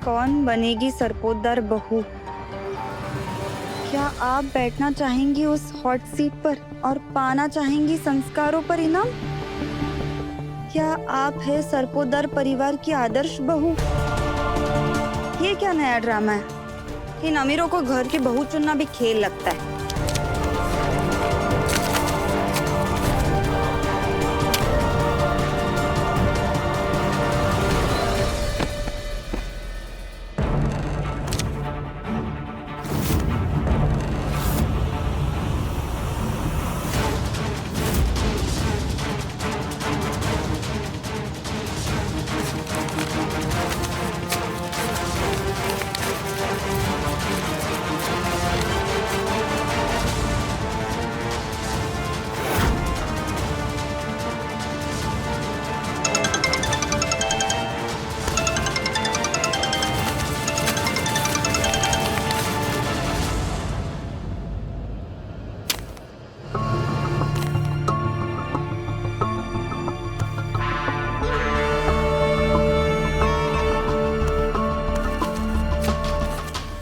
कौन बनेगी सरपोतदार बहू? क्या आप बैठना चाहेंगी उस हॉट सीट पर और पाना चाहेंगी संस्कारों पर इनाम? क्या आप है सरपोतदार परिवार की आदर्श बहू? ये क्या नया ड्रामा है? इन अमीरों को घर की बहू चुनना भी खेल लगता है।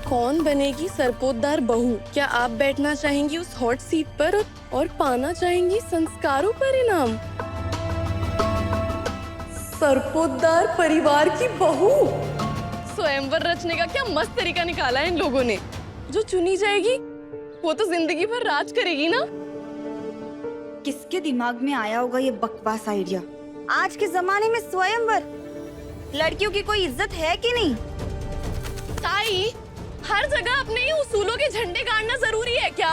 कौन बनेगी सरपोतदार बहू? क्या आप बैठना चाहेंगी उस हॉट सीट पर और पाना चाहेंगी संस्कारों पर इनाम? सरपोतदार परिवार की बहू। स्वयंवर रचने का क्या मस्त तरीका निकाला है इन लोगों ने। जो चुनी जाएगी वो तो जिंदगी भर राज करेगी ना। किसके दिमाग में आया होगा ये बकवास आइडिया? आज के जमाने में स्वयंवर, लड़कियों की कोई इज्जत है कि नहीं? ताई, हर जगह अपने ही उसूलों के झंडे गाड़ना जरूरी है क्या?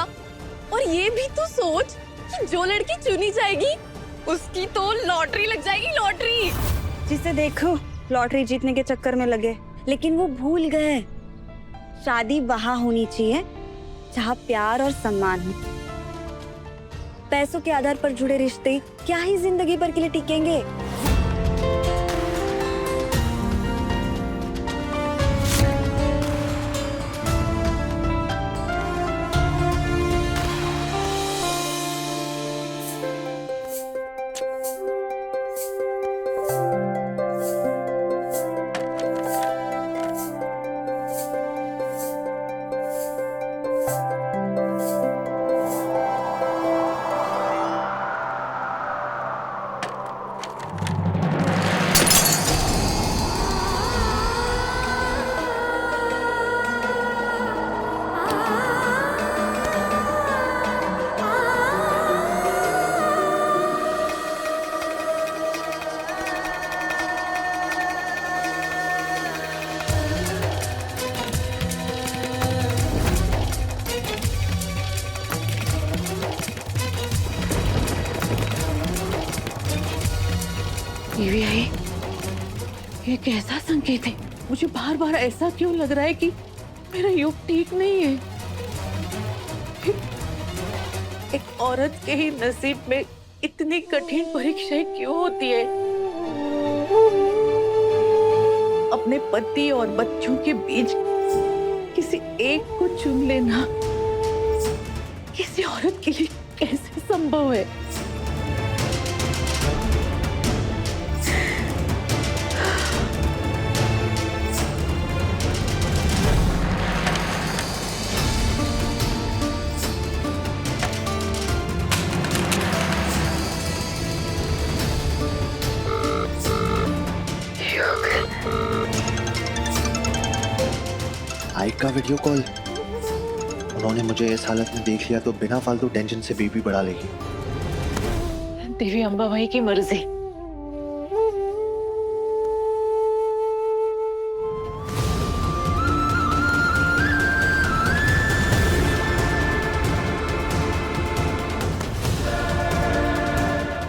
और ये भी तो सोच कि जो लड़की चुनी जाएगी उसकी तो लॉटरी लग जाएगी, लॉटरी। जिसे देखो लॉटरी जीतने के चक्कर में लगे, लेकिन वो भूल गए शादी वहाँ होनी चाहिए जहाँ प्यार और सम्मान हो। पैसों के आधार पर जुड़े रिश्ते क्या ही जिंदगी भर के लिए टिकेंगे? टीवी आई, ये कैसा संकेत है? मुझे बार बार ऐसा क्यों लग रहा है कि मेरा योग ठीक नहीं है? एक औरत के ही नसीब में इतनी कठिन परीक्षाएं क्यों होती है? अपने पति और बच्चों के बीच किसी एक को चुन लेना किसी औरत के लिए कैसे संभव है? आइक का वीडियो कॉल। उन्होंने मुझे इस हालत में देख लिया तो बिना फालतू टेंशन से बीपी बढ़ा लेगी। देवी अंबाबाई की मर्जी।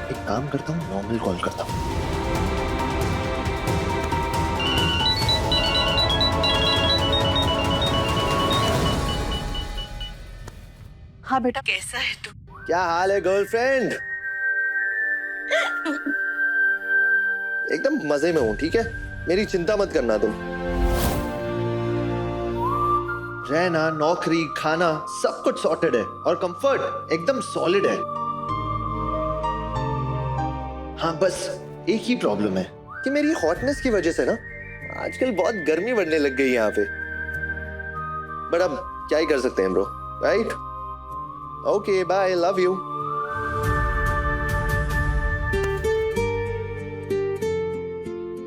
एक काम करता हूँ, नॉर्मल कॉल करता हूँ। हाँ बेटा, कैसा है तू? क्या हाल है गर्लफ्रेंड? एकदम मजे में हूँ, ठीक है? मेरी चिंता मत करना तुम। रहना, नौकरी, खाना सब कुछ सॉर्टेड है और कंफर्ट एकदम सॉलिड है। हाँ, बस एक ही प्रॉब्लम है कि मेरी हॉटनेस की वजह से ना आजकल बहुत गर्मी बढ़ने लग गई यहाँ पे, बट अब क्या ही कर सकते हैं bro, right? Okay bye, love you.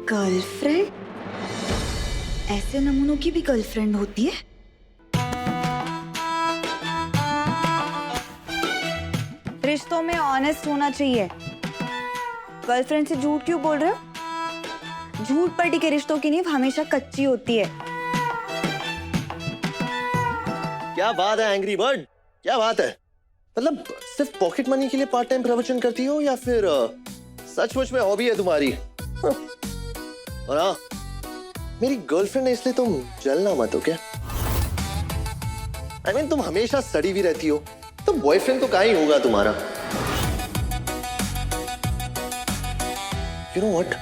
Girlfriend? ऐसे नमूनों की भी गर्लफ्रेंड होती है? रिश्तों में ऑनेस्ट होना चाहिए। गर्लफ्रेंड से झूठ क्यों बोल रहे हो? झूठ पर टिके रिश्तों की नींव हमेशा कच्ची होती है। क्या बात है एंग्री बर्ड, क्या बात है? मतलब सिर्फ पॉकेट मनी के लिए पार्ट टाइम प्रवचन करती हो या फिर सचमुच में हॉबी है तुम्हारी? और हाँ, मेरी गर्लफ्रेंड है इसलिए तुम जलना मत हो क्या? I mean, तुम हमेशा सड़ी हुई रहती हो, तो बॉयफ्रेंड तो कहाँ ही होगा तुम्हारा। You know what?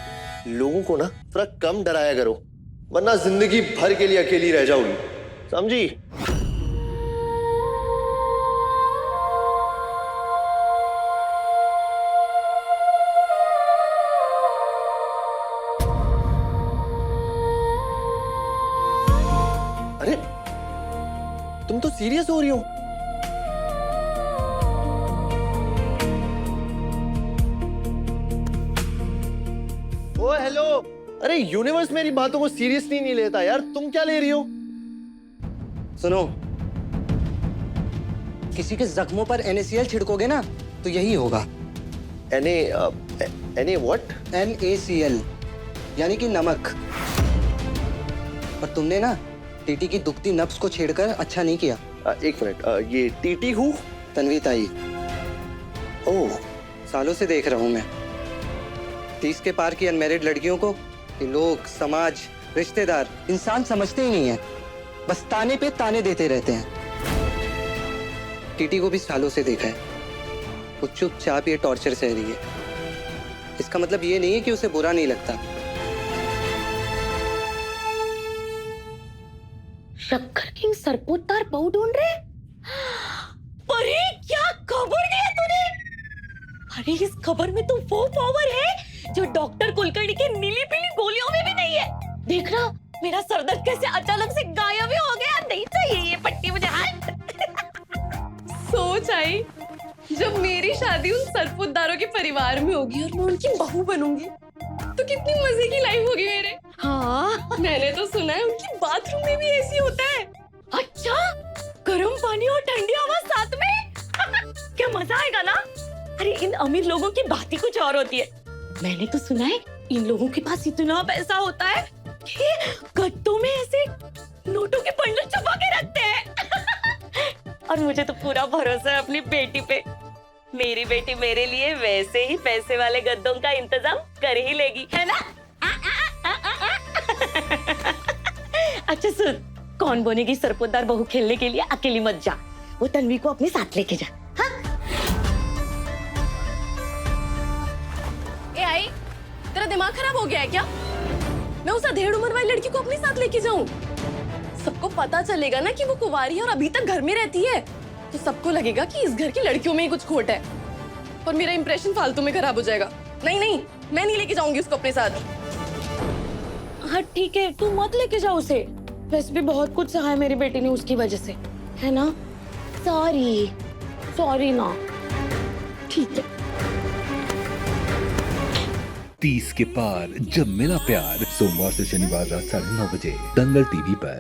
लोगों को ना थोड़ा कम डराया करो, वरना जिंदगी भर के लिए अकेली रह जाओगी, समझी? अरे तुम तो सीरियस हो रही हो। ओ हेलो, अरे यूनिवर्स मेरी बातों को सीरियसली नहीं लेता यार, तुम क्या ले रही हो? सुनो, किसी के जख्मों पर NaCl छिड़कोगे ना तो यही होगा। एने व्हाट? NaCl यानी कि नमक। पर तुमने ना टीटी की दुखती नब्ज को छेड़कर अच्छा नहीं किया। एक मिनट, ये टीटी हूँ? तन्वी ताई, ओह सालों से देख रहा हूं मैं 30 के पार की अनमैरिड लड़कियों को कि लोग, समाज, रिश्तेदार इंसान समझते ही नहीं है, बस ताने पे ताने देते रहते हैं। टीटी को भी सालों से देखा है, वो चुपचाप ये टॉर्चर सह रही है। इसका मतलब ये नहीं है कि उसे बुरा नहीं लगता। शक्कर किंग सरपोतदार बहू ढूंढ रहे? अरे क्या खबर दिया तूने? अरे इस खबर में तो वो पावर है जो डॉक्टर कुलकर्णी की नीली पीली गोलियों में भी नहीं है। देख रहा, मेरा सरदर्द कैसे अचानक से गायब ही हो गया। नहीं चाहिए ये पट्टी मुझे। सोच आई, जब मेरी शादी उन सरपोतदारों के परिवार में होगी और मैं उनकी बहू बनूंगी तो कितनी मजे की लाइफ होगी मेरे। हाँ, मैंने तो सुना है उनकी बाथरूम में भी एसी होता है। अच्छा, गर्म पानी और ठंडी हवा साथ में। क्या मजा आएगा ना। अरे इन अमीर लोगों की बात ही कुछ और होती है। मैंने तो सुना है इन लोगों के पास इतना पैसा होता है कि गद्दों में ऐसे नोटों के बंडल छुपा के रखते हैं। और मुझे तो पूरा भरोसा है अपनी बेटी पे। मेरी बेटी मेरे लिए वैसे ही पैसे वाले गद्दों का इंतजाम कर ही लेगी, है ना? अच्छा सुन, कौन बनेगी सरपोतदार बहू खेलने के लिए अकेली मत जा, वो तन्वी को अपने साथ लेके जा। हाँ? ए आई, तेरा दिमाग खराब हो गया है क्या? मैं उस अधेड़ उम्र वाली लड़की को अपने साथ लेके जाऊं? सबको पता चलेगा ना कि वो कुंवारी है और अभी तक घर में रहती है, तो सबको लगेगा कि इस घर की लड़कियों में ही कुछ खोट है और मेरा इंप्रेशन फालतू में खराब हो जाएगा। नहीं नहीं, मैं नहीं लेके जाऊंगी उसको अपने साथ। हाँ ठीक है, तू मत लेके जा उसे। वैसे भी बहुत कुछ सहा है मेरी बेटी ने उसकी वजह से, है ना? सॉरी ना। ठीक है। 30 के पार जब मिला प्यार, सोमवार से शनिवार रात 9:30 बजे दंगल टीवी पर।